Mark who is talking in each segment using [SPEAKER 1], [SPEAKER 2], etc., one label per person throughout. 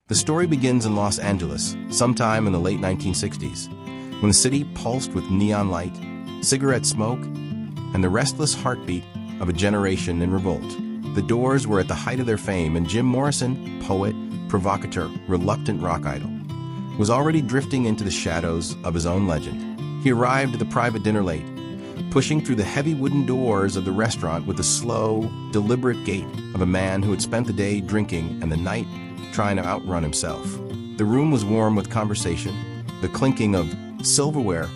[SPEAKER 1] The story begins in Los Angeles, sometime in the late 1960s, when the city pulsed with neon light, cigarette smoke, and the restless heartbeat of a generation in revolt. The Doors were at the height of their fame, and Jim Morrison, poet, provocateur, reluctant rock idol, was already drifting into the shadows of his own legend. He arrived at the private dinner late, pushing through the heavy wooden doors of the restaurant with the slow, deliberate gait of a man who had spent the day drinking and the night trying to outrun himself. The room was warm with conversation, the clinking of silverware,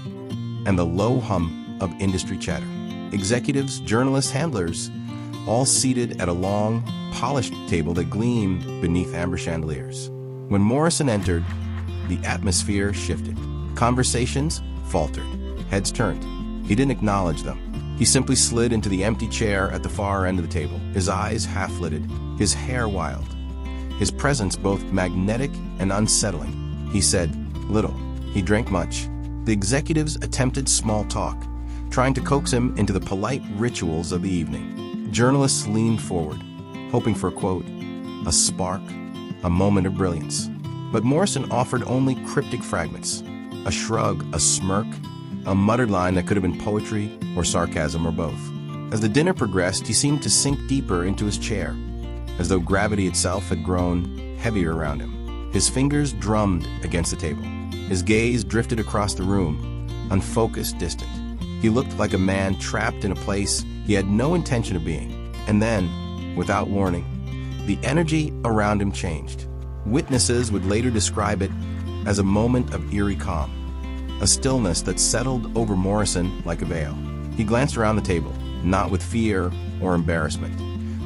[SPEAKER 1] and the low hum of industry chatter. Executives, journalists, handlers, all seated at a long, polished table that gleamed beneath amber chandeliers. When Morrison entered, the atmosphere shifted. Conversations faltered. Heads turned. He didn't acknowledge them. He simply slid into the empty chair at the far end of the table, his eyes half-lidded, his hair wild, his presence both magnetic and unsettling. He said little. He drank much. The executives attempted small talk, trying to coax him into the polite rituals of the evening. Journalists leaned forward, hoping for a quote, a spark, a moment of brilliance. But Morrison offered only cryptic fragments, a shrug, a smirk, a muttered line that could have been poetry or sarcasm or both. As the dinner progressed, he seemed to sink deeper into his chair, as though gravity itself had grown heavier around him. His fingers drummed against the table. His gaze drifted across the room, unfocused, distant. He looked like a man trapped in a place he had no intention of being. And then, without warning, the energy around him changed. Witnesses would later describe it as a moment of eerie calm, a stillness that settled over Morrison like a veil. He glanced around the table, not with fear or embarrassment,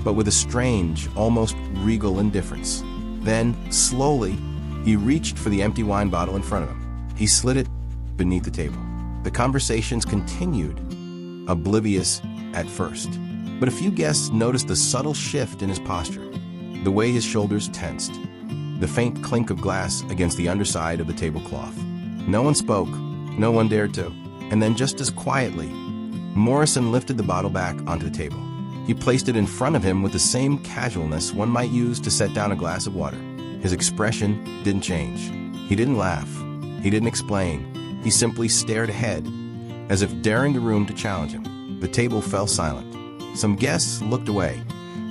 [SPEAKER 1] but with a strange, almost regal indifference. Then, slowly, he reached for the empty wine bottle in front of him. He slid it beneath the table. The conversations continued, oblivious at first. But a few guests noticed the subtle shift in his posture, the way his shoulders tensed, the faint clink of glass against the underside of the tablecloth. No one spoke, no one dared to. And then just as quietly, Morrison lifted the bottle back onto the table. He placed it in front of him with the same casualness one might use to set down a glass of water. His expression didn't change. He didn't laugh. He didn't explain. He simply stared ahead, as if daring the room to challenge him. The table fell silent. Some guests looked away,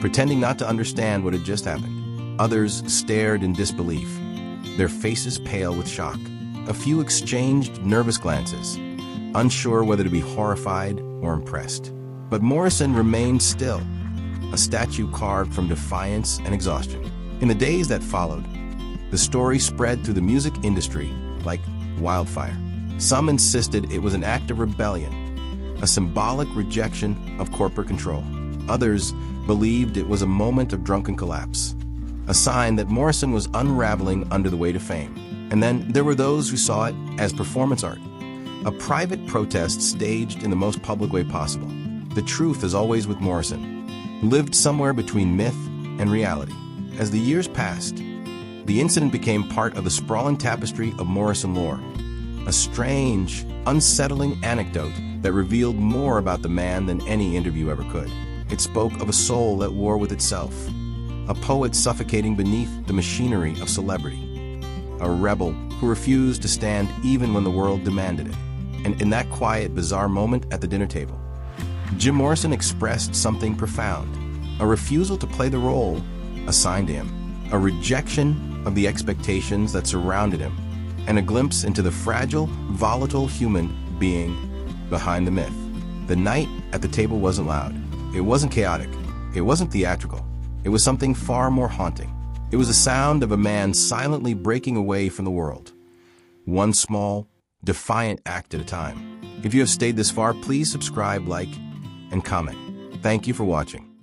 [SPEAKER 1] pretending not to understand what had just happened. Others stared in disbelief, their faces pale with shock. A few exchanged nervous glances, unsure whether to be horrified or impressed. But Morrison remained still, a statue carved from defiance and exhaustion. In the days that followed, the story spread through the music industry like wildfire. Some insisted it was an act of rebellion, a symbolic rejection of corporate control. Others believed it was a moment of drunken collapse, a sign that Morrison was unraveling under the weight of fame. And then there were those who saw it as performance art, a private protest staged in the most public way possible. The truth, as always with Morrison, lived somewhere between myth and reality. As the years passed, the incident became part of the sprawling tapestry of Morrison lore, a strange, unsettling anecdote that revealed more about the man than any interview ever could. It spoke of a soul at war with itself, a poet suffocating beneath the machinery of celebrity, a rebel who refused to stand even when the world demanded it. And in that quiet, bizarre moment at the dinner table, Jim Morrison expressed something profound, a refusal to play the role assigned to him, a rejection of the expectations that surrounded him, and a glimpse into the fragile, volatile human being behind the myth. The night at the table wasn't loud. It wasn't chaotic. It wasn't theatrical. It was something far more haunting. It was the sound of a man silently breaking away from the world, one small, defiant act at a time. If you have stayed this far, please subscribe, like, and comment. Thank you for watching.